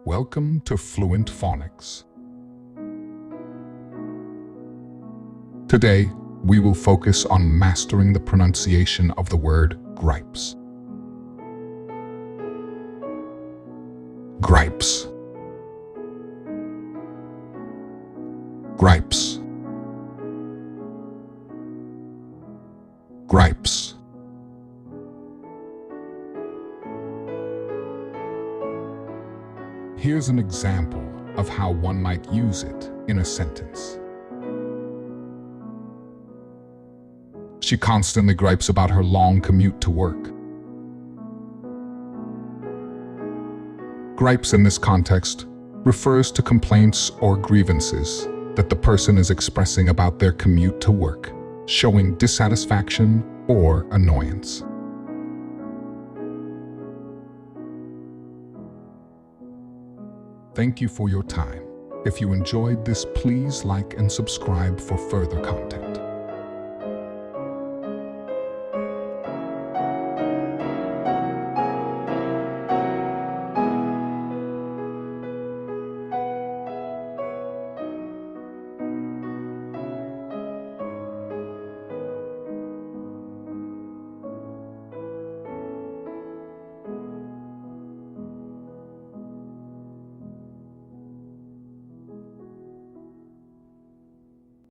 Welcome to Fluent Phonics. Today, we will focus on mastering the pronunciation of the word gripes. Gripes. Gripes. Gripes. Here's an example of how one might use it in a sentence. She constantly gripes about her long commute to work. Gripes in this context refers to complaints or grievances that the person is expressing about their commute to work, showing dissatisfaction or annoyance. Thank you for your time. If you enjoyed this, please like and subscribe for further content.